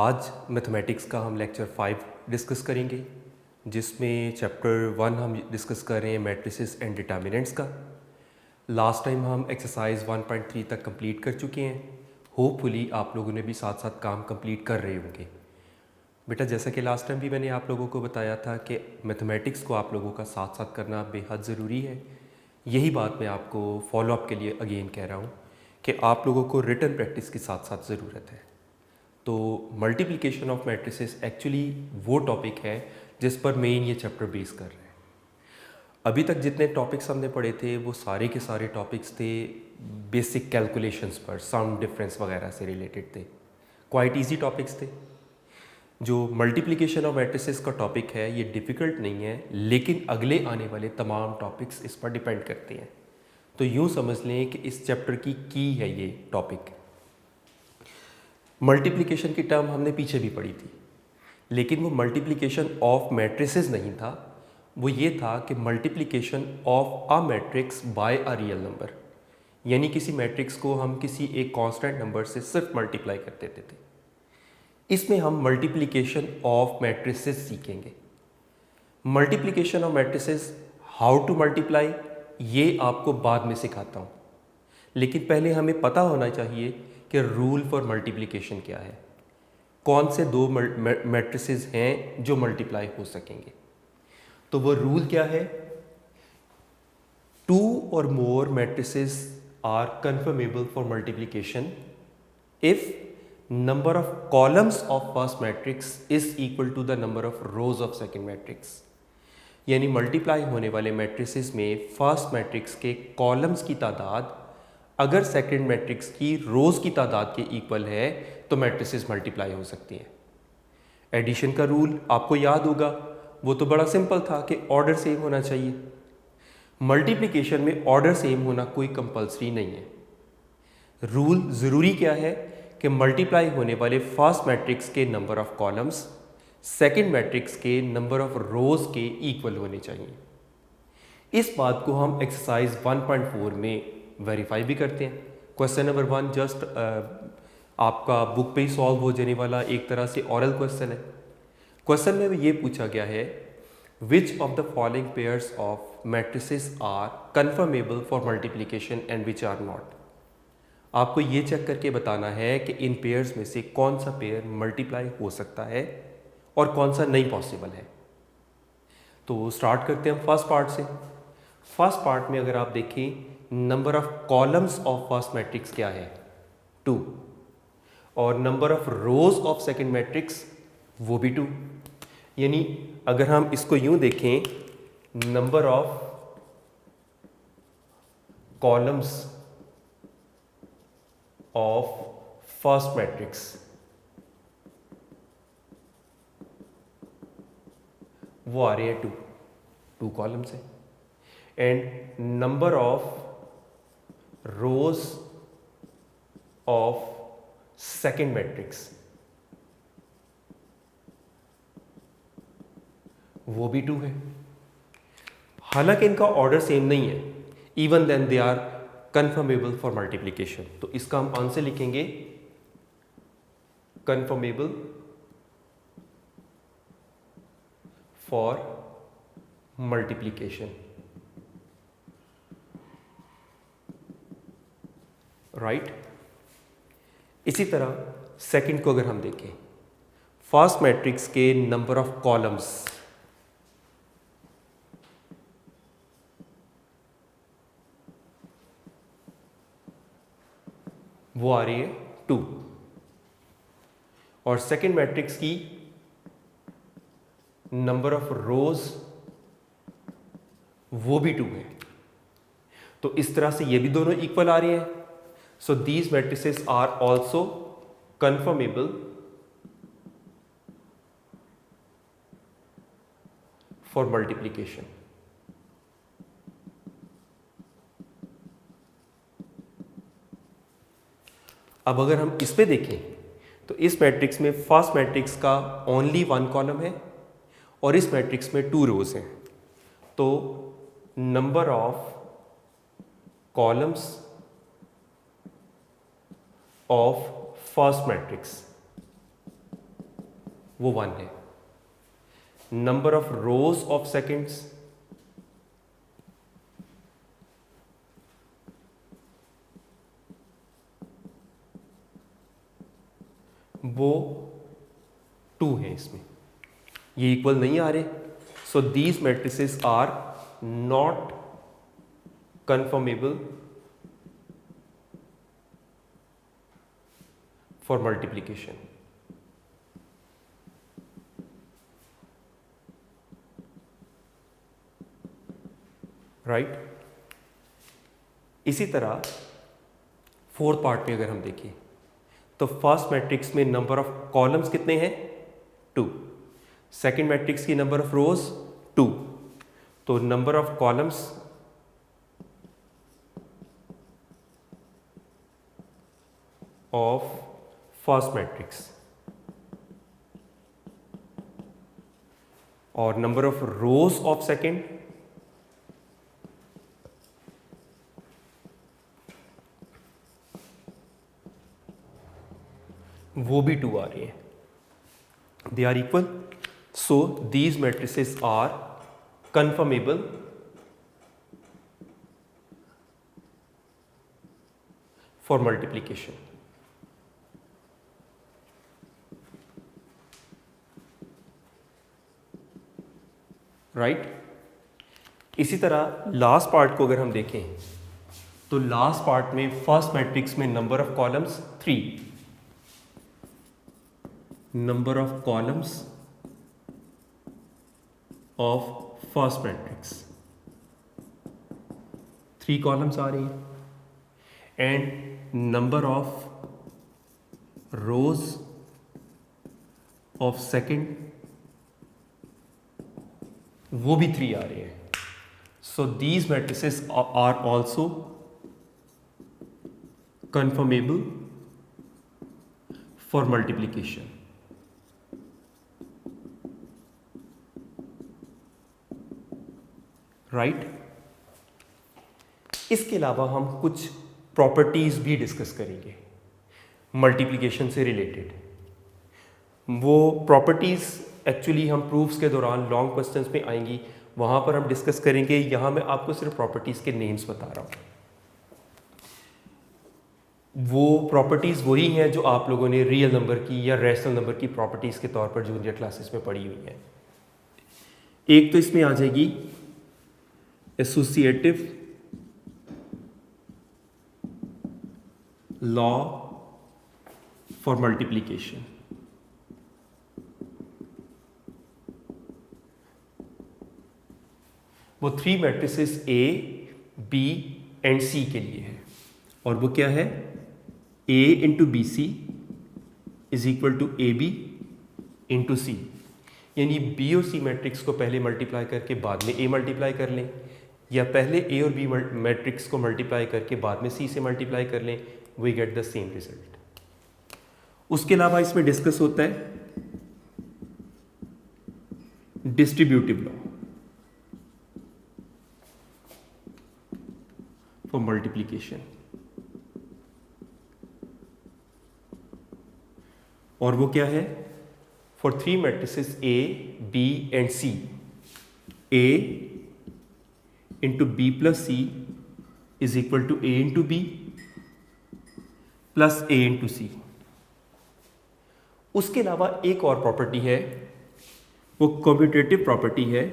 आज मैथमेटिक्स का हम लेक्चर 5 डिस्कस करेंगे, जिसमें चैप्टर 1 हम डिस्कस कर रहे हैं मैट्रिसेस एंड डिटर्मिनेंट्स का। लास्ट टाइम हम एक्सरसाइज 1.3 तक कंप्लीट कर चुके हैं। होपफुली आप लोगों ने भी साथ साथ काम कंप्लीट कर रहे होंगे। बेटा, जैसा कि लास्ट टाइम भी मैंने आप लोगों को बताया था कि मैथमेटिक्स को आप लोगों का साथ साथ करना बेहद ज़रूरी है। यही बात मैं आपको फॉलोअप के लिए अगेन कह रहा हूँ कि आप लोगों को रिटन प्रैक्टिस की साथ साथ ज़रूरत है। तो मल्टीप्लिकेशन ऑफ मैट्रिसेस एक्चुअली वो टॉपिक है जिस पर मेन ये चैप्टर बेस कर रहे हैं। अभी तक जितने टॉपिक्स हमने पढ़े थे वो सारे के सारे टॉपिक्स थे बेसिक कैलकुलेशंस पर, साउंड डिफरेंस वगैरह से रिलेटेड थे। क्वाइट इजी टॉपिक्स थे। जो मल्टीप्लिकेशन ऑफ मैट्रिसेस का टॉपिक है ये डिफ़िकल्ट नहीं है, लेकिन अगले आने वाले तमाम टॉपिक्स इस पर डिपेंड करते हैं। तो यूँ समझ लें कि इस चैप्टर की है ये टॉपिक। मल्टीप्लिकेशन की टर्म हमने पीछे भी पढ़ी थी, लेकिन वो मल्टीप्लिकेशन ऑफ मैट्रिसेस नहीं था, वो ये था कि multiplication of a matrix bye a real number. यानी किसी मैट्रिक्स को हम किसी एक कांस्टेंट नंबर से सिर्फ मल्टीप्लाई कर देते थे। इसमें हम मल्टीप्लिकेशन ऑफ मैट्रिसेस सीखेंगे। Multiplication of matrices, how to multiply, ये आपको बाद में सिखाता हूँ, लेकिन पहले हमें पता होना चाहिए कि रूल फॉर मल्टीप्लिकेशन क्या है, कौन से दो मैट्रिसेस हैं जो मल्टीप्लाई हो सकेंगे। तो वो रूल क्या है? 2 और more matrices are conformable for multiplication if number of columns of first matrix is equal to the number of rows of second matrix. यानी मल्टीप्लाई होने वाले मैट्रिसेस में फर्स्ट मैट्रिक्स के कॉलम्स की तादाद अगर सेकंड मैट्रिक्स की रोज़ की तादाद के इक्वल है तो मैट्रिसेस मल्टीप्लाई हो सकती हैं। एडिशन का रूल आपको याद होगा, वो तो बड़ा सिंपल था कि ऑर्डर सेम होना चाहिए। मल्टीप्लिकेशन में ऑर्डर सेम होना कोई कंपलसरी नहीं है। रूल ज़रूरी क्या है कि मल्टीप्लाई होने वाले फर्स्ट मैट्रिक्स के number of columns second matrix के नंबर ऑफ रोज़ के इक्वल होने चाहिए। इस बात को हम एक्सरसाइज 1.4 में वेरीफाई भी करते हैं। क्वेश्चन नंबर 1 जस्ट आपका बुक पे ही सॉल्व हो जाने वाला एक तरह से ऑरल क्वेश्चन है। क्वेश्चन में ये पूछा गया है, which of the following pairs of matrices are conformable for multiplication and which are not. आपको ये चेक करके बताना है कि इन पेयर्स में से कौन सा पेयर मल्टीप्लाई हो सकता है और कौन सा नहीं पॉसिबल है। तो स्टार्ट करते हैं हम फर्स्ट पार्ट से। फर्स्ट पार्ट में अगर आप देखें, number of columns of first matrix क्या है? 2, और number of rows of second matrix वो भी 2। यानी अगर हम इसको यूं देखें, number of columns of first matrix वो आ रहे हैं 2 कॉलम्स है, and number of rows of second matrix वो भी 2 है। हालांकि इनका ऑर्डर सेम नहीं है, even then they are conformable for multiplication. तो इसका हम आंसर लिखेंगे कन्फर्मेबल फॉर मल्टीप्लिकेशन, राइट। इसी तरह सेकंड को अगर हम देखें, फर्स्ट मैट्रिक्स के नंबर ऑफ कॉलम्स वो आ रही है 2, और सेकंड मैट्रिक्स की नंबर ऑफ रोज वो भी 2 है। तो इस तरह से ये भी दोनों इक्वल आ रहे हैं। So these matrices are also conformable for multiplication. अब अगर हम इस पे देखें तो इस मैट्रिक्स में फर्स्ट मैट्रिक्स का ओनली 1 कॉलम है और इस मैट्रिक्स में 2 रोज हैं। तो number of columns of first matrix वो 1 है। Number of rows of seconds वो 2 है इसमें, ये इक्वल नहीं आ रहे, so these matrices are not conformable for multiplication. Right. इसी तरह फोर्थ पार्ट में अगर हम देखें तो फर्स्ट मैट्रिक्स में नंबर ऑफ कॉलम्स कितने हैं 2, सेकेंड मैट्रिक्स की नंबर ऑफ रोज 2, तो number of columns of first matrix और number of rows of second वो भी 2 आ रही है, they are equal, so these matrices are conformable for multiplication. Right. इसी तरह लास्ट पार्ट को अगर हम देखें तो लास्ट पार्ट में फर्स्ट मैट्रिक्स में number of columns 3, number of columns of first matrix 3 columns आ रही हैं and number of rows of second वो भी 3 आ रही है, so these matrices are also conformable for multiplication. Right. इसके अलावा हम कुछ प्रॉपर्टीज भी डिस्कस करेंगे मल्टीप्लिकेशन से रिलेटेड। वो प्रॉपर्टीज एक्चुअली हम प्रूफ्स के दौरान लॉन्ग क्वेश्चंस में आएंगी, वहां पर हम डिस्कस करेंगे। यहां मैं आपको सिर्फ प्रॉपर्टीज के नेम्स बता रहा हूं। वो प्रॉपर्टीज वही हैं जो आप लोगों ने रियल नंबर की या रैशनल नंबर की प्रॉपर्टीज के तौर पर जूनियर क्लासेस में पढ़ी हुई हैं। एक तो इसमें आ जाएगी एसोसिएटिव लॉ फॉर मल्टीप्लिकेशन। वो 3 matrices A, B and C के लिए है, और वो क्या है, A into B C is equal to A B into C. यानी बी और सी मैट्रिक्स को पहले मल्टीप्लाई करके बाद में ए मल्टीप्लाई कर लें, या पहले ए और बी मैट्रिक्स को मल्टीप्लाई करके बाद में सी से मल्टीप्लाई कर लें, we get the same result. उसके अलावा इसमें डिस्कस होता है डिस्ट्रीब्यूटिव लॉ फॉर मल्टीप्लिकेशन, और वो क्या है, for 3 matrices A, B and C, A into B plus C is equal to A into B plus A into C. उसके अलावा एक और प्रॉपर्टी है, वो कम्यूटेटिव प्रॉपर्टी है।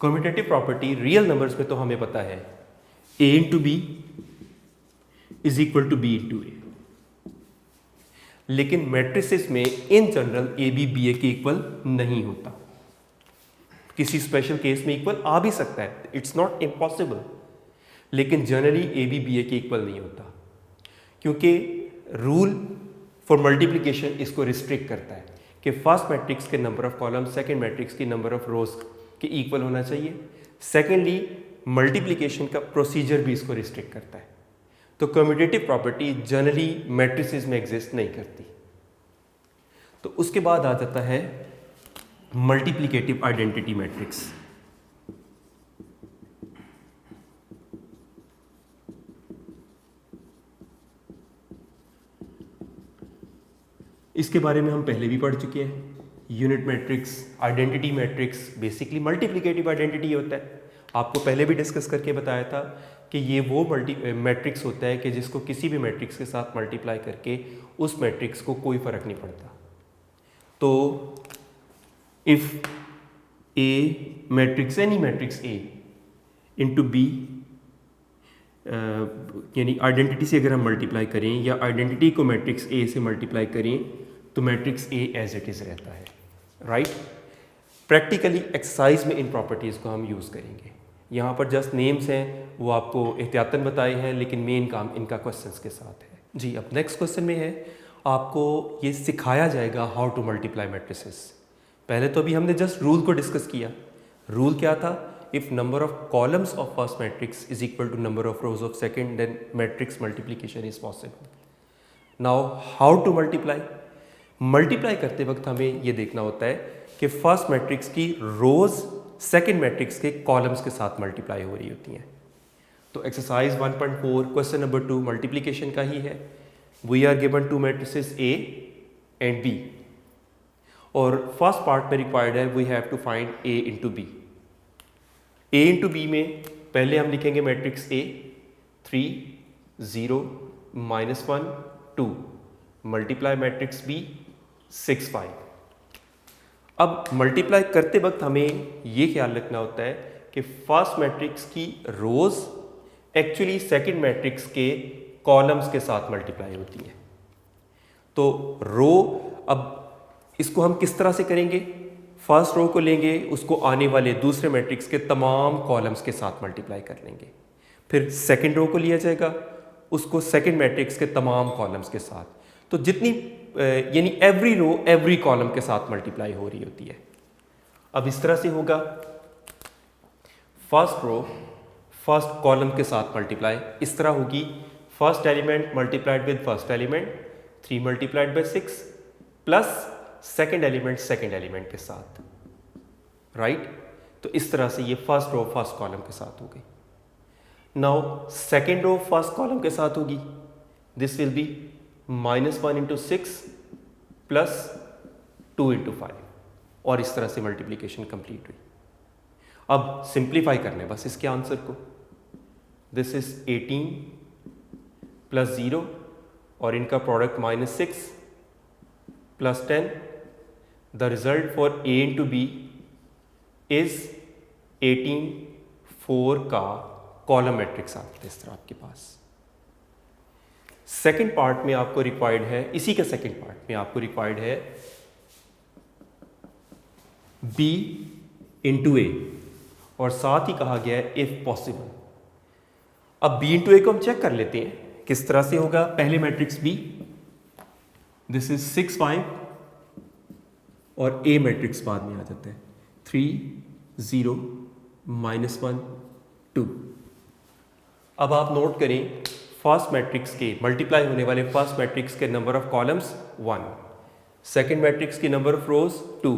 कम्यूटेटिव प्रॉपर्टी रियल नंबर्स में तो हमें पता है A into B is equal to B into A, लेकिन मैट्रिसेस में in general A B B A के इक्वल नहीं होता। किसी स्पेशल केस में इक्वल आ भी सकता है, इट्स नॉट इम्पॉसिबल, लेकिन generally A B B A के इक्वल नहीं होता, क्योंकि रूल फॉर मल्टीप्लिकेशन इसको रिस्ट्रिक्ट करता है कि फर्स्ट मैट्रिक्स के number of column second matrix की नंबर ऑफ रोज के इक्वल होना चाहिए। सेकेंडली मल्टीप्लिकेशन का प्रोसीजर भी इसको रिस्ट्रिक्ट करता है। तो कम्यूटेटिव प्रॉपर्टी जनरली मैट्रिसेस में एग्जिस्ट नहीं करती। तो उसके बाद आ जाता है मल्टीप्लिकेटिव आइडेंटिटी मैट्रिक्स। इसके बारे में हम पहले भी पढ़ चुके हैं। Unit matrix, identity matrix, basically multiplicative identity होता है। आपको पहले भी डिस्कस करके बताया था कि ये वो मैट्रिक्स होता है कि जिसको किसी भी मैट्रिक्स के साथ मल्टीप्लाई करके उस मैट्रिक्स को कोई फ़र्क नहीं पड़ता। तो if a matrix, any matrix A into B, यानी आइडेंटिटी से अगर हम मल्टीप्लाई करें या आइडेंटिटी को मैट्रिक्स ए से मल्टीप्लाई करें तो matrix A as it is रहता है, राइट। प्रैक्टिकली एक्सरसाइज में इन प्रॉपर्टीज़ को हम यूज़ करेंगे। यहाँ पर जस्ट नेम्स हैं, वो आपको एहतियातन बताए हैं, लेकिन मेन काम इनका क्वेश्चंस के साथ है। जी, अब नेक्स्ट क्वेश्चन में है, आपको ये सिखाया जाएगा हाउ टू मल्टीप्लाई मैट्रिसेस। पहले तो अभी हमने जस्ट रूल को डिस्कस किया। रूल क्या था? If number of columns of first matrix is equal to number of rows of second, then matrix multiplication is possible. Now how to multiply? Multiply करते वक्त हमें ये देखना होता है कि फर्स्ट मैट्रिक्स की रोज सेकेंड मैट्रिक्स के कॉलम्स के साथ मल्टीप्लाई हो रही होती हैं। तो एक्सरसाइज 1.4 क्वेश्चन नंबर 2 मल्टीप्लिकेशन का ही है। We are given two matrices A and B, और फर्स्ट पार्ट में रिक्वायर्ड है we have to find A into B. A into B में पहले हम लिखेंगे matrix A 3 0 -1 2 multiply matrix B 6 5। अब मल्टीप्लाई करते वक्त हमें ये ख्याल रखना होता है कि फर्स्ट मैट्रिक्स की रोज एक्चुअली सेकंड मैट्रिक्स के कॉलम्स के साथ मल्टीप्लाई होती हैं। तो रो, अब इसको हम किस तरह से करेंगे? फर्स्ट रो को लेंगे, उसको आने वाले दूसरे मैट्रिक्स के तमाम कॉलम्स के साथ मल्टीप्लाई कर लेंगे। फिर सेकंड रो को लिया जाएगा, उसको सेकंड मैट्रिक्स के तमाम कॉलम्स के साथ। तो जितनी यानी एवरी रो एवरी कॉलम के साथ मल्टीप्लाई हो रही होती है। अब इस तरह से होगा, फर्स्ट रो फर्स्ट कॉलम के साथ मल्टीप्लाई इस तरह होगी, first element multiplied with first element 3 multiplied by 6 plus second element के साथ, राइट। तो इस तरह से ये फर्स्ट रो फर्स्ट कॉलम के साथ हो गई। Now second row first column के साथ होगी, this will be -1 into 6 plus 2 into 5, और इस तरह से मल्टीप्लिकेशन कंप्लीट हुई। अब सिंप्लीफाई करना है बस इसके आंसर को। दिस इज 18 प्लस 0 और इनका product -6 plus 10। The result for A into B is 18 4 का कॉलम मैट्रिक्स आता है इस तरह आपके पास। सेकेंड पार्ट में आपको रिक्वायर्ड है, इसी के सेकेंड पार्ट में आपको रिक्वायर्ड है B इंटू ए, और साथ ही कहा गया है इफ पॉसिबल। अब B इंटू ए को हम चेक कर लेते हैं किस तरह से होगा। पहले मैट्रिक्स B, दिस इज 6 5, और A मैट्रिक्स बाद में आ जाता है 3 0 -1 2। अब आप नोट करें, फर्स्ट मैट्रिक्स के मल्टीप्लाई होने वाले फर्स्ट मैट्रिक्स के number of columns 1, second matrix की number of rows 2,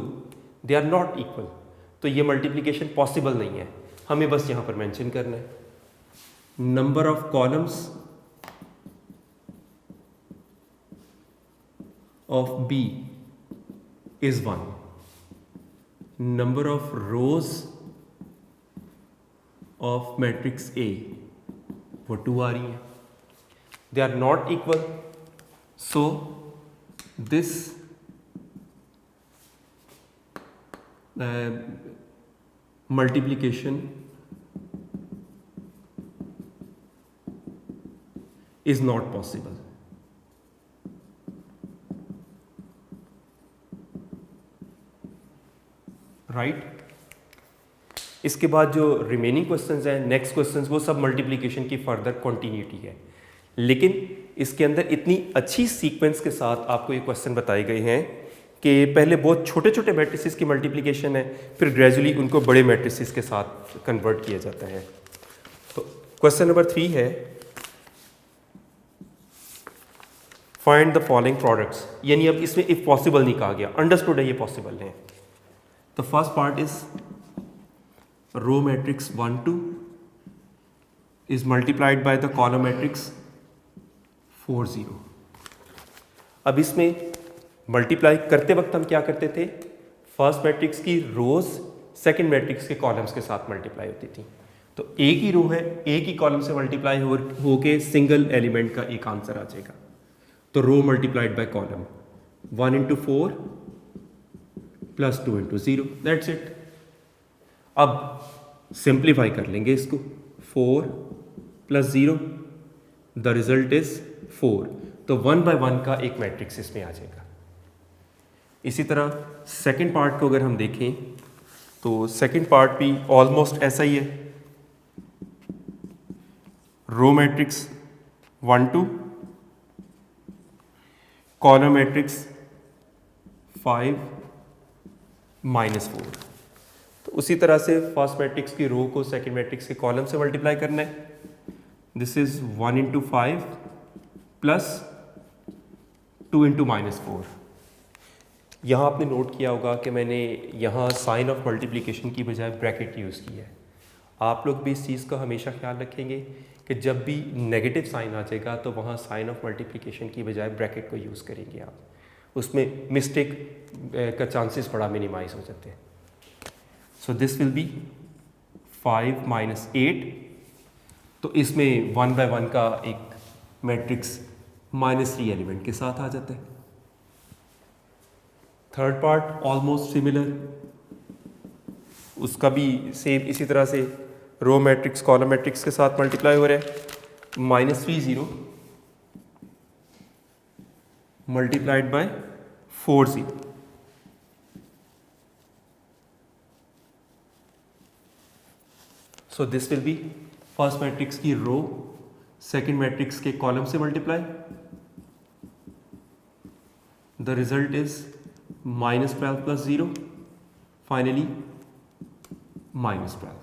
they are not equal. तो ये मल्टीप्लिकेशन पॉसिबल नहीं है। हमें बस यहां पर मेंशन करना है number of columns of B is 1, number of rows of matrix A वो 2 आ रही हैं। They are not equal, so this multiplication is not possible. Right? इसके बाद जो रिमेनिंग क्वेश्चंस हैं, नेक्स्ट क्वेश्चंस, वो सब मल्टीप्लिकेशन की फर्दर कंटिन्यूटी है। लेकिन इसके अंदर इतनी अच्छी सीक्वेंस के साथ आपको ये क्वेश्चन बताए गए हैं कि पहले बहुत छोटे छोटे मैट्रिसेस की मल्टीप्लिकेशन है, फिर ग्रेजुअली उनको बड़े मैट्रिसेस के साथ कन्वर्ट किया जाता है। तो क्वेश्चन नंबर 3 है, फाइंड द फॉलोइंग प्रोडक्ट्स। यानी अब इसमें इफ पॉसिबल नहीं कहा गया, अंडरस्टूड है ये पॉसिबल है। तो first part is row matrix 1 2 is multiplied by the column matrix 4 0। अब इसमें मल्टीप्लाई करते वक्त हम क्या करते थे, फर्स्ट मैट्रिक्स की रोज सेकंड मैट्रिक्स के कॉलम्स के साथ मल्टीप्लाई होती थी। तो एक ही रो है, एक ही कॉलम से मल्टीप्लाई होके सिंगल एलिमेंट का एक आंसर आ जाएगा। तो row multiplied by column 1 into 4 plus 2 into 0, that's it. अब सिंप्लीफाई कर लेंगे इसको, 4 प्लस 0, द रिजल्ट इज 4। तो 1 by 1 का एक मैट्रिक्स इसमें आ जाएगा। इसी तरह सेकंड पार्ट को अगर हम देखें तो सेकंड पार्ट भी ऑलमोस्ट ऐसा ही है। Row matrix 1 2, column matrix 5 -4। तो उसी तरह से फर्स्ट मैट्रिक्स की रो को सेकंड मैट्रिक्स के कॉलम से मल्टीप्लाई करना है। This is 1 into 5 plus 2 into -4। यहाँ आपने नोट किया होगा कि मैंने यहाँ साइन ऑफ मल्टीप्लिकेशन की बजाय ब्रैकेट यूज़ किया है। आप लोग भी इस चीज़ का हमेशा ख्याल रखेंगे कि जब भी नेगेटिव साइन आ जाएगा तो वहाँ साइन ऑफ मल्टीप्लिकेशन की बजाय ब्रैकेट को यूज़ करेंगे आप, उसमें मिस्टेक का चांसेस बड़ा मिनिमाइज हो जाते हैं। So this will B 5 - 8। तो इसमें 1 by 1 का एक मैट्रिक्स -3 एलिमेंट के साथ आ जाता है। थर्ड पार्ट ऑलमोस्ट सिमिलर, उसका भी सेम इसी तरह से रो मैट्रिक्स कॉलम मैट्रिक्स के साथ मल्टीप्लाई हो रहा है। -3 0 multiplied bye 4 0। So this will B first matrix की रो सेकंड मैट्रिक्स के कॉलम से multiply, the result is -12 plus 0, finally -12।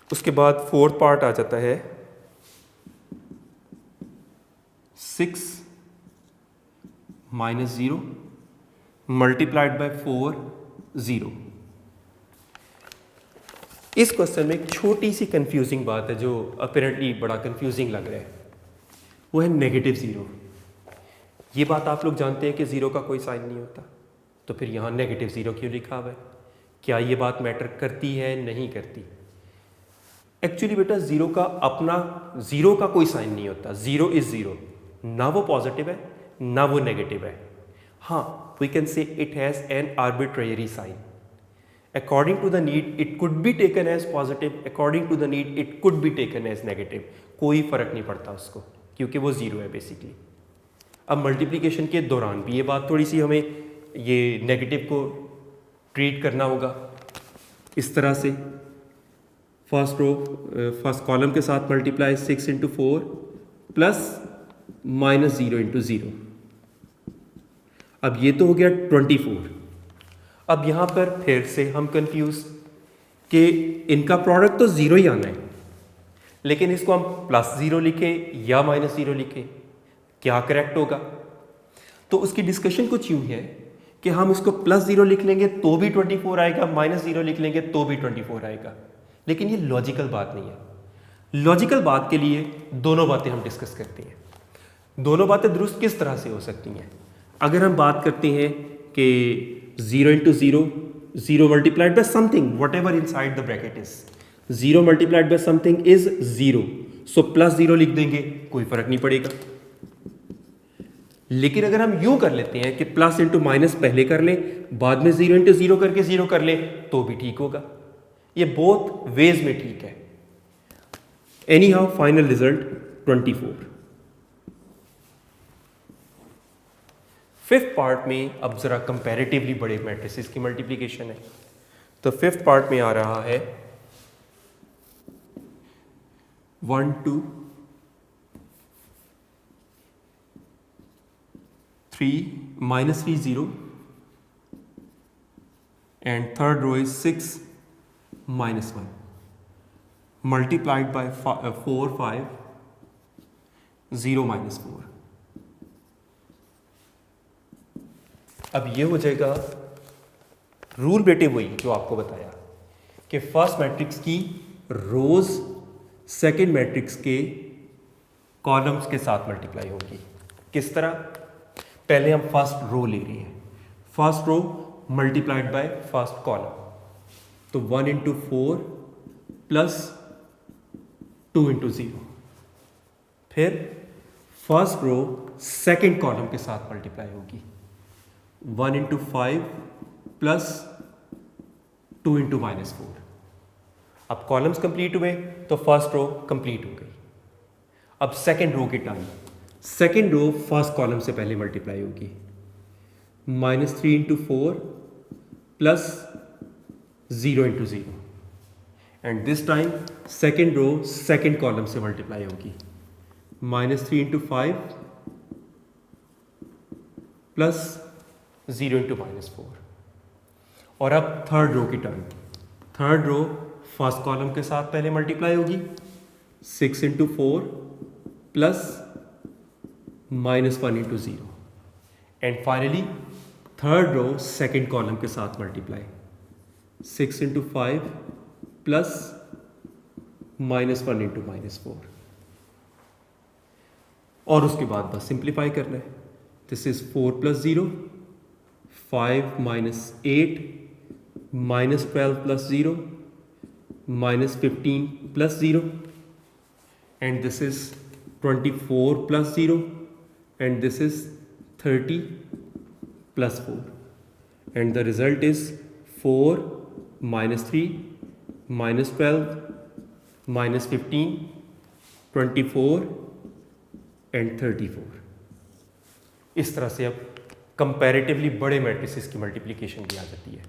उसके बाद फोर्थ पार्ट आ जाता है 6 - 0 मल्टीप्लाइड बाय 4 0। इस क्वेश्चन में एक छोटी सी कंफ्यूजिंग बात है जो अपेरेंटली बड़ा कंफ्यूजिंग लग रहा है, वो है -0। ये बात आप लोग जानते हैं कि 0 का कोई साइन नहीं होता, तो फिर यहाँ -0 क्यों लिखा हुआ है? क्या ये बात मैटर करती है? नहीं करती। एक्चुअली बेटा ज़ीरो का कोई साइन नहीं होता। 0 इज़ 0, ना वो पॉजिटिव है ना वो नेगेटिव है। हाँ, we can say it has an arbitrary sign. According to the need it could be taken as positive, according to the need it could be taken as negative. कोई फर्क नहीं पड़ता उसको, क्योंकि वो 0 है बेसिकली। अब मल्टीप्लिकेशन के दौरान भी ये बात थोड़ी सी हमें ये नेगेटिव को ट्रीट करना होगा इस तरह से। फर्स्ट कॉलम के साथ मल्टीप्लाई 6 into 4 प्लस -0 into 0। अब ये तो हो गया 24। अब यहाँ पर फिर से हम कंफ्यूज कि इनका प्रोडक्ट तो 0 ही आना है, लेकिन इसको हम +0 लिखें या -0 लिखें, क्या करेक्ट होगा? तो उसकी डिस्कशन कुछ यूँ है कि हम इसको +0 लिख लेंगे तो भी 24 आएगा, -0 लिख लेंगे तो भी 24 आएगा। लेकिन ये लॉजिकल बात नहीं है। लॉजिकल बात के लिए दोनों बातें हम डिस्कस करते हैं। दोनों बातें दुरुस्त किस तरह से हो सकती हैं? अगर हम बात करते हैं कि 0 into 0, 0 multiplied by something, whatever inside the bracket is, 0 multiplied by something is 0, so +0 लिख देंगे, कोई फर्क नहीं पड़ेगा। लेकिन अगर हम यूं कर लेते हैं कि प्लस इंटू माइनस पहले कर लें, बाद में 0 into 0 करके 0 कर लें, तो भी ठीक होगा। ये बोथ वेज में ठीक है। Any how final result 24। Fifth part में अब जरा कंपैरेटिवली बड़े मैट्रिसेस की मल्टीप्लिकेशन है। तो फिफ्थ पार्ट में आ रहा है 1 2 3 -3 0 and third row is 6 -1 multiplied by 4 5 0 -4। अब ये हो जाएगा रूल बेटे वही जो आपको बताया कि फर्स्ट मैट्रिक्स की रोज सेकंड मैट्रिक्स के कॉलम्स के साथ मल्टीप्लाई होगी। किस तरह? पहले हम फर्स्ट रो ले रहे हैं, first row multiplied by first column, तो 1 इंटू 4 प्लस 2 इंटू 0। फिर फर्स्ट रो सेकेंड कॉलम के साथ मल्टीप्लाई होगी, 1 इंटू 5 प्लस 2 इंटू -4। अब कॉलम्स कंप्लीट हुए तो फर्स्ट रो कंप्लीट हो गई। अब सेकेंड रो की turn, second row first column से पहले मल्टीप्लाई होगी, -3 into 4 plus 0 into 0। And this time second row second column से मल्टीप्लाई होगी, -3 इंटू 5 प्लस 0 इंटू -4। और अब थर्ड रो की turn, third row first column के साथ पहले मल्टीप्लाई होगी, 6 into 4 plus -1 into 0। And finally third row second column के साथ मल्टीप्लाई, 6 इंटू 5 प्लस -1 इंटू -4। और उसके बाद बस सिंप्लीफाई करना है। This is 4 plus 0, 5 minus 8 -12 plus 0 -15 plus 0, and this is 24 plus 0, and this is 30 plus 4, and the result is 4 minus 3 minus 12 minus 15 24 and 34। इस तरह से अब कंपैरेटिवली बड़े मैट्रिसेस की मल्टीप्लिकेशन की आ जाती है।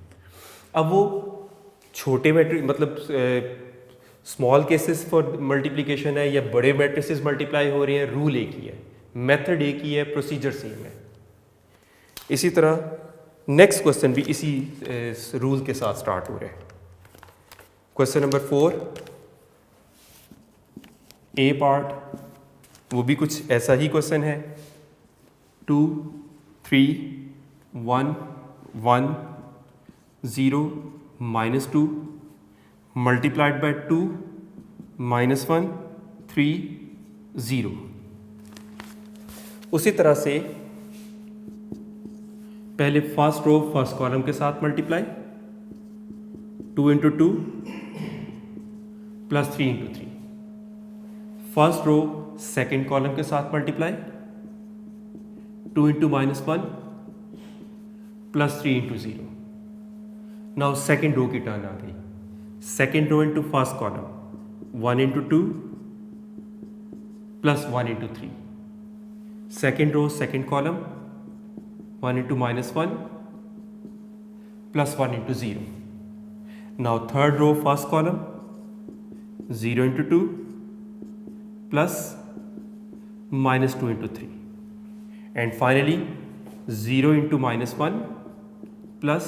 अब वो छोटे मैट्रिक्स मतलब स्मॉल केसेस फॉर मल्टीप्लिकेशन है या बड़े मैट्रिसेस मल्टीप्लाई हो रहे हैं, रूल एक ही है, मेथड एक ही है, प्रोसीजर सेम है। इसी तरह नेक्स्ट क्वेश्चन भी इसी रूल के साथ स्टार्ट हो रहे हैं। क्वेश्चन नंबर 4 ए पार्ट, वो भी कुछ ऐसा ही क्वेश्चन है। 2 3 1 1 0 -2 मल्टीप्लाइड बाय 2 -1 3 0। उसी तरह से पहले फर्स्ट रो फर्स्ट कॉलम के साथ multiply, 2 into 2 plus 3 into 3। First row second column के साथ multiply, 2 into -1 plus 3 into 0। Now second row की टर्न आ गई, second row into first column, 1 into 2 plus 1 into 3। Second row second column, 1 into -1 plus 1 into 0। Now third row first column, 0 into 2 plus -2 into 3। And finally 0 into -1 plus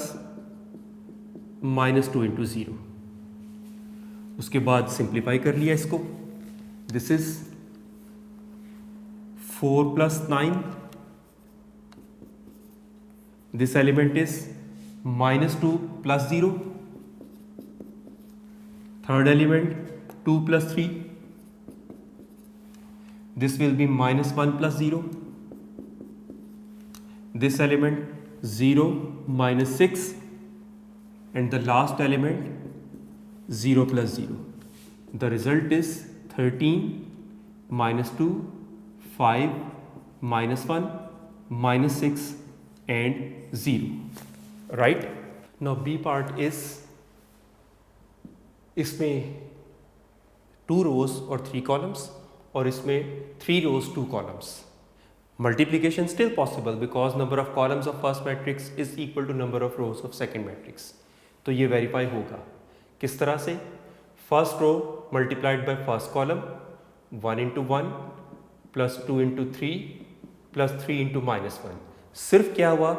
-2 into 0। उसके बाद simplify कर लिया इसको। This is 4 plus 9, this element is -2 plus 0, third element 2 plus 3, this will be -1 plus 0, this element 0 minus 6, and the last element 0 plus 0. The result is 13 minus 2 5 minus 1 minus 6 and 0. Right? Now B part is इसमें 2 rows और 3 columns और इसमें 3 rows 2 columns. Multiplication still possible because number of columns of first matrix is equal to number of rows of second matrix. तो ये verify होगा किस तरह से? First row multiplied by first column, 1 into 1 plus 2 into 3 plus 3 into -1। सिर्फ क्या हुआ,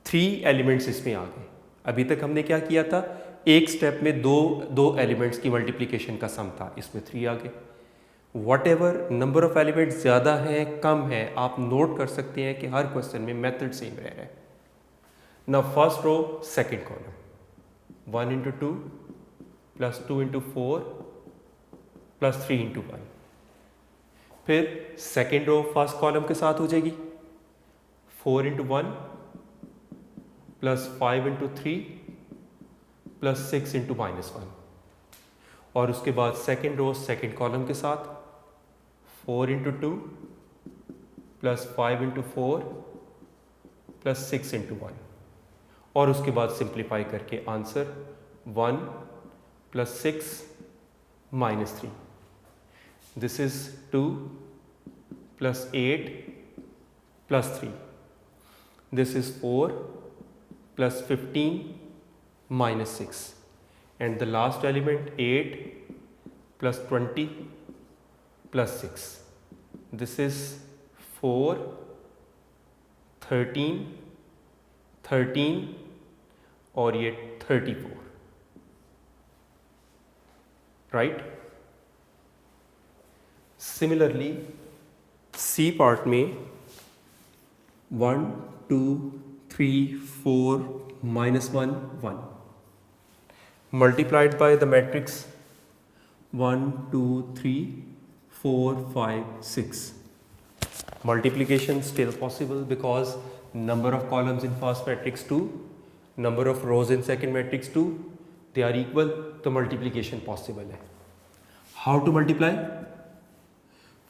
3 elements इसमें आ गए। अभी तक हमने क्या किया था, एक स्टेप में दो एलिमेंट्स की मल्टीप्लिकेशन का सम था, इसमें 3 आ गए। What ever number of elements ज़्यादा है कम है, आप नोट कर सकते हैं कि हर क्वेश्चन में मेथड सेम रह रहा है। ना first row second column, 1 into 2 plus 2 into 4 plus 3 into 1। फिर सेकेंड रो फर्स्ट कॉलम के साथ हो जाएगी 4 into 1 plus 5 into 3 plus 6 into -1, और उसके बाद सेकेंड रो सेकेंड कॉलम के साथ 4 into 2 plus 5 into 4 plus 6 into 1, और उसके बाद सिंप्लीफाई करके answer 1 plus 6 -3. This is 2 plus 8 plus 3. This is 4 plus 15 minus 6. And the last element 8 plus 20 plus 6. This is 4, 13, 13 और ये 34. Right? Similarly, C part में 1, 2, 3, 4, -1, 1 multiplied by the matrix 1, 2, 3, 4, 5, 6. Multiplication still possible because number of columns in first matrix 2, number of rows in second matrix 2, they are equal, तो multiplication possible है. How to multiply?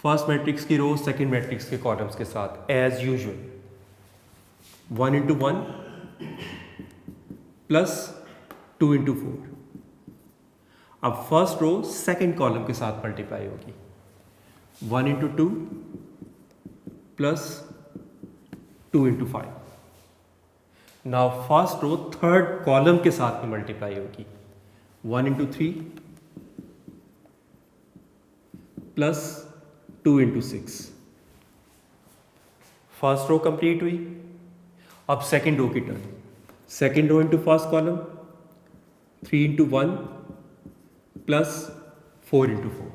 First matrix की row second matrix के columns के साथ as usual 1 into 1 plus 2 into 4. अब first row second column के साथ multiply होगी 1 into 2 plus 2 into 5. Now first row third column के साथ में मल्टीप्लाई होगी 1 into 3 plus 2 into 6. First row complete हुई. अब सेकेंड रो की turn. Second row into first column 3 into 1 plus 4 into 4.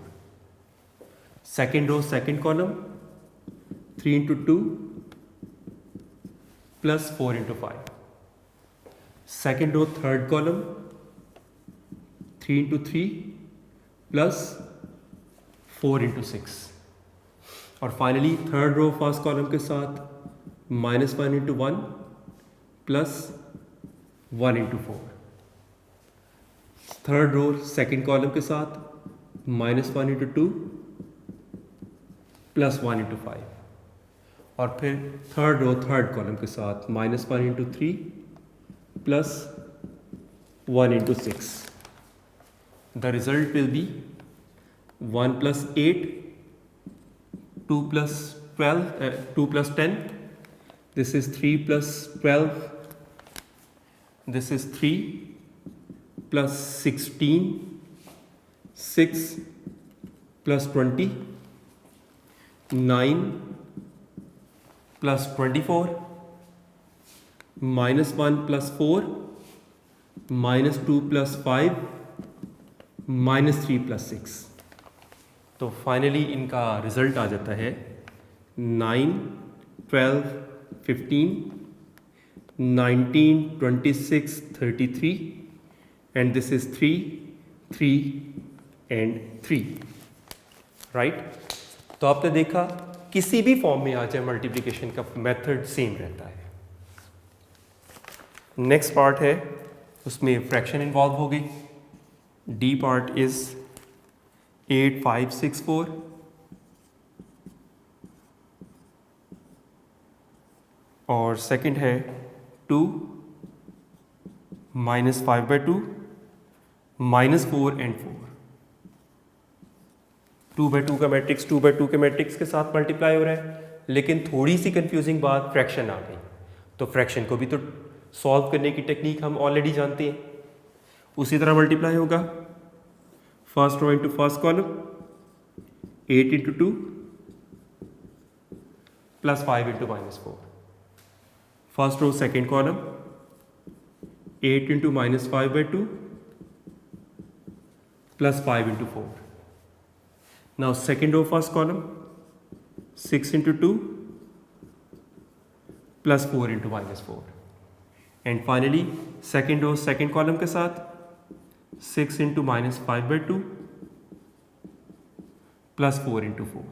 Second row second column 3 into 2 plus 4 into 5. Second row third column 3 into 3 plus 4 into 6. और finally third row first column के साथ -1 into 1 plus 1 into 4. Third row second column के साथ -1 into 2 plus 1 into 5. और फिर third row third column के साथ -1 into 3 plus 1 into 6. The result will be 1 plus 8, 2 plus 12, 2 plus 10, this is 3 plus 12, this is 3 plus 16, 6 plus 20, 9 plus 24, -1 plus 4, -2 plus 5, -3 plus 6. तो finally इनका result आ जाता है 9, 12, 15, 19, 26, 33 and this is 3, 3 and 3. Right? तो आपने देखा किसी भी फॉर्म में आ जाए मल्टीप्लिकेशन का मेथड सेम रहता है. नेक्स्ट पार्ट है उसमें फ्रैक्शन इन्वॉल्व होगी. डी पार्ट इज 8, 5, 6, 4 और सेकंड है 2 -5/2 -4 एंड 4. 2/2 का मैट्रिक्स 2/2 के मैट्रिक्स के साथ मल्टीप्लाई हो रहा है, लेकिन थोड़ी सी कंफ्यूजिंग बात फ्रैक्शन आ गई. तो फ्रैक्शन को भी तो सॉल्व करने की टेक्निक हम ऑलरेडी जानते हैं. उसी तरह मल्टीप्लाई होगा first row into first column 8 into 2 plus 5 into -4. First row second column 8 into -5/2 plus 5 into 4. Now second row first column 6 into 2 plus 4 into -4. And finally second row second column के साथ 6 into -5/2 plus 4 into 4.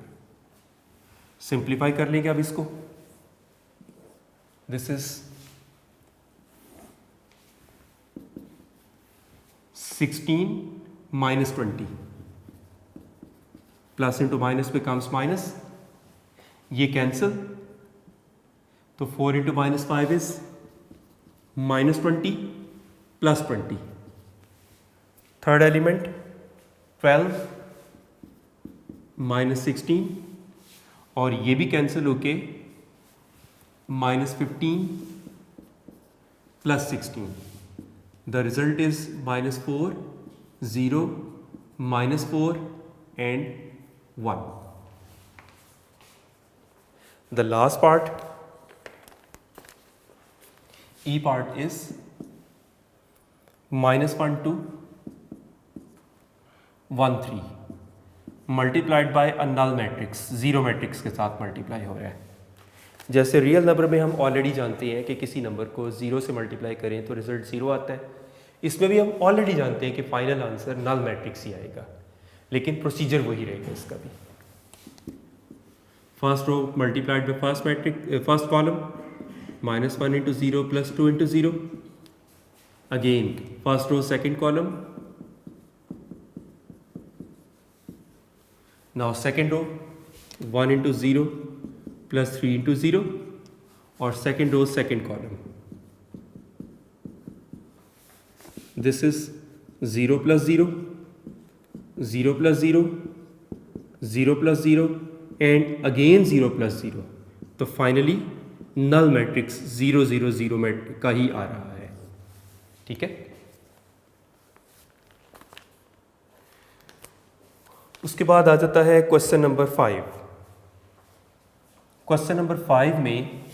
Simplify कर लेंगे अब इसको. This is 16 minus 20. Plus into minus becomes minus. ये cancel, तो 4 into minus 5 is minus 20 plus 20. Third element 12 minus 16, और ये भी कैंसिल होके minus 15 plus 16. The result is minus 4, 0, minus 4 and 1. The last part, E part is minus 1, 2, 1, 3 multiplied by a null matrix, zero matrix के साथ multiply हो रहा है. जैसे रियल नंबर में हम ऑलरेडी जानते हैं कि किसी नंबर को ज़ीरो से मल्टीप्लाई करें तो रिजल्ट ज़ीरो आता है. इसमें भी हम ऑलरेडी जानते हैं कि फाइनल आंसर नल मैट्रिक्स ही आएगा, लेकिन प्रोसीजर वही रहेगा इसका भी. First row multiplied by first matrix, first column, minus 1 into 0 plus 2 into 0. Again first row second column, now second row 1 into 0 plus 3 into 0, और second row second column. This is 0 plus 0, 0 plus 0, 0 plus 0 and again 0 plus 0. तो finally null matrix 0 0 0 का ही आ रहा है. ठीक है. उसके बाद आ जाता है क्वेश्चन नंबर 5. क्वेश्चन नंबर 5 में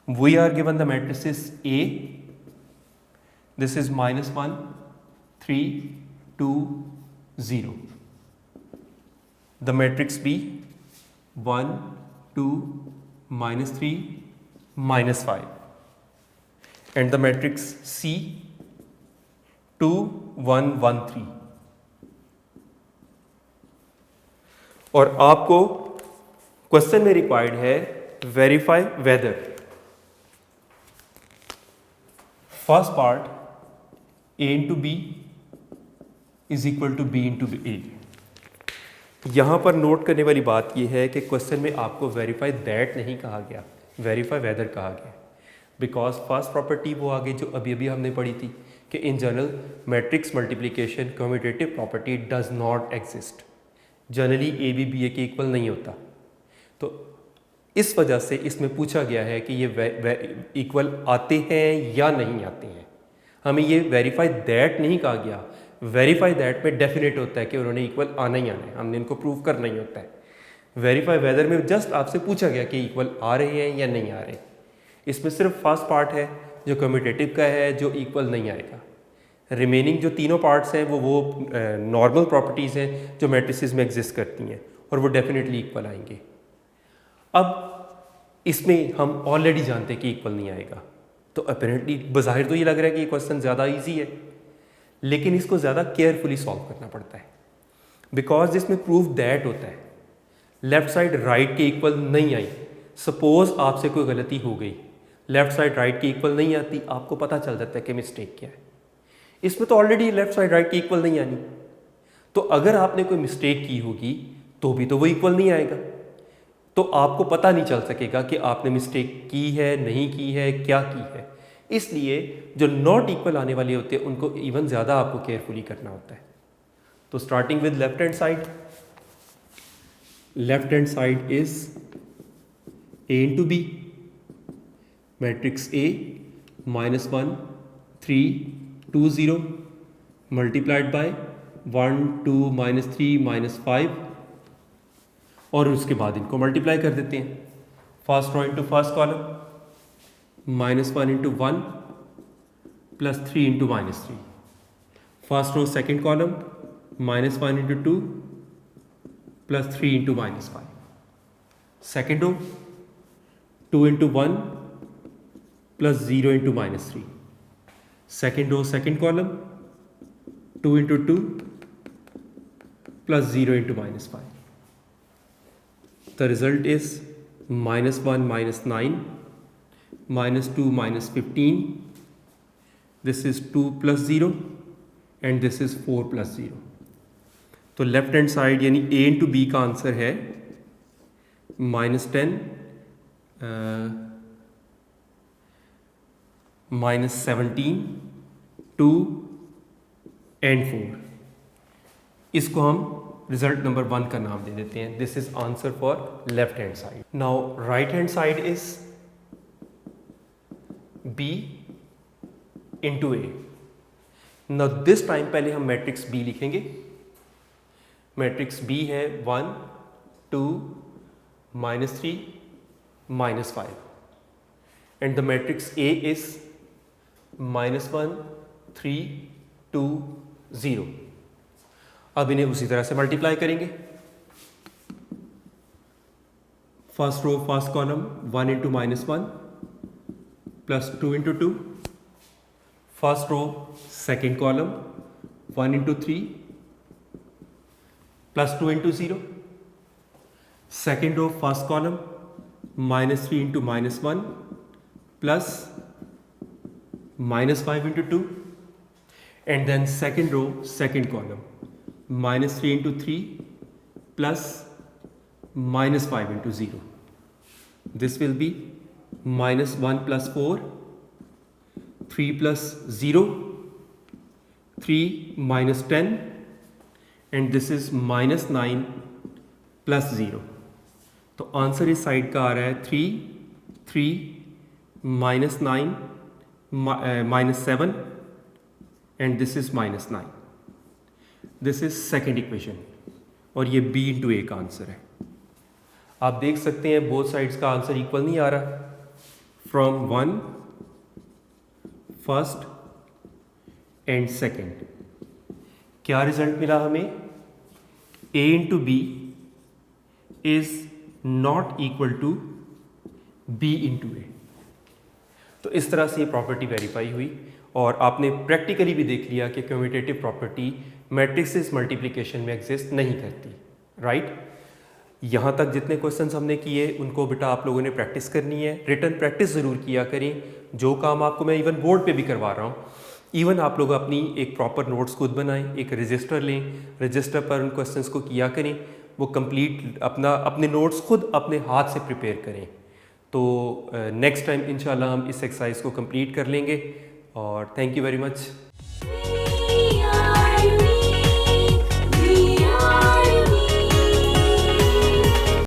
we are given the matrices A. This is minus 1, 3, 2, 0. The matrix B 1, 2, minus 3, minus 5. And the matrix C 2, 1, 1, 3. और आपको क्वेश्चन में रिक्वायर्ड है verify whether. First part A into B is equal to B into A. यहाँ पर note करने वाली बात यह है कि क्वेश्चन में आपको वेरीफाई दैट नहीं कहा गया, वेरीफाई वेदर कहा गया. बिकॉज फर्स्ट प्रॉपर्टी वो आगे जो अभी अभी हमने पढ़ी थी कि in general matrix multiplication commutative property does not exist. Generally A B B A के इक्वल नहीं होता. तो इस वजह से इसमें पूछा गया है कि ये इक्वल आते हैं या नहीं आते हैं. हमें ये वेरीफाई दैट नहीं कहा गया. वेरीफाई दैट में डेफिनेट होता है कि उन्होंने इक्वल आना ही आना है, हमने इनको प्रूव करना ही होता है. वेरीफाई वेदर में जस्ट आपसे पूछा गया कि इक्वल आ रहे हैं या नहीं आ रहे. इसमें सिर्फ फर्स्ट पार्ट है जो कम्यूटेटिव का है जो इक्वल नहीं आएगा. रिमेनिंग जो तीनों पार्ट्स हैं वो नॉर्मल प्रॉपर्टीज़ हैं जो मैट्रिसेस में एग्जिस्ट करती हैं और वो डेफिनेटली इक्वल आएंगे. अब इसमें हम ऑलरेडी जानते हैं कि इक्वल नहीं आएगा, तो अपेरेंटली बज़ाहिर तो ये लग रहा है कि ये क्वेश्चन ज़्यादा इजी है, लेकिन इसको ज़्यादा केयरफुली सॉल्व करना पड़ता है. बिकॉज जिसमें प्रूफ दैट होता है लेफ्ट साइड राइट के इक्वल नहीं आई. सपोज आपसे कोई गलती हो गई, लेफ्ट साइड राइट के इक्वल नहीं आती, आपको पता चल जाता है कि मिस्टेक क्या है. इसमें तो ऑलरेडी लेफ्ट साइड राइट के इक्वल नहीं आनी, तो अगर आपने कोई मिस्टेक की होगी तो भी तो वो इक्वल नहीं आएगा. तो आपको पता नहीं चल सकेगा कि आपने मिस्टेक की है नहीं की है क्या की है. इसलिए जो नॉट इक्वल आने वाले होते हैं उनको इवन ज़्यादा आपको केयरफुली करना होता है. तो starting with left hand side, left hand side is A into B, matrix A minus 1, 3, 2, 0 multiplied by 1, 2, minus 3, minus 5, और उसके बाद इनको मल्टीप्लाई कर देते हैं. First row into first column, minus 1 into 1 plus 3 into minus 3. First row second column, minus 1 into 2 plus 3 into minus 5. Second row 2 into 1 plus 0 into minus 3. Second row second column 2 into 2 plus 0 into minus 5. the result is -1 -9, -2 -15, this is 2 + 0 and this is 4 + 0. तो left hand side यानी A into B का answer है -10, -17, 2 and 4. इसको हम result number 1 का नाम दे देते हैं. This is answer for left hand side. Now right hand side is B into A. Now this time पहले हम मैट्रिक्स B लिखेंगे. मैट्रिक्स B है 1 2 -3 -5 and the matrix A is -1 3 2 0. अब इन्हें उसी तरह से मल्टीप्लाई करेंगे. First row first column 1 into -1 plus 2 into 2. First row second column 1 into 3 plus 2 into 0. Second row first column -3 into -1 plus -5 into 2. And then second row second column -3 into 3 plus -5 into 0. This will be -1 + 4 3 + 0 3 -10 and this is -9 + 0. तो answer इस side का आ रहा है 3 3 -9 -7 and this is -9. This is second equation और ये B into A का answer है. आप देख सकते हैं बोथ साइड्स का आंसर इक्वल नहीं आ रहा. फ्रॉम 1 फर्स्ट एंड सेकेंड क्या रिजल्ट मिला हमें? A into B is not equal to B into A. तो इस तरह से ये प्रॉपर्टी वेरीफाई हुई और आपने प्रैक्टिकली भी देख लिया कि कम्यूटेटिव प्रॉपर्टी मैट्रिक्स मल्टीप्लिकेशन में एग्जिस्ट नहीं करती. राइट. यहाँ तक जितने क्वेश्चंस हमने किए उनको बेटा आप लोगों ने प्रैक्टिस करनी है. रिटन प्रैक्टिस ज़रूर किया करें. जो काम आपको मैं इवन बोर्ड पे भी करवा रहा हूँ, इवन आप लोग अपनी एक प्रॉपर नोट्स खुद बनाएं, एक रजिस्टर लें, रजिस्टर पर उन क्वेश्चंस को किया करें. वो कंप्लीट अपने नोट्स खुद अपने हाथ से प्रिपेयर करें. तो नेक्स्ट टाइम इंशाल्लाह हम इस एक्सरसाइज को कंप्लीट कर लेंगे. और थैंक यू वेरी मच.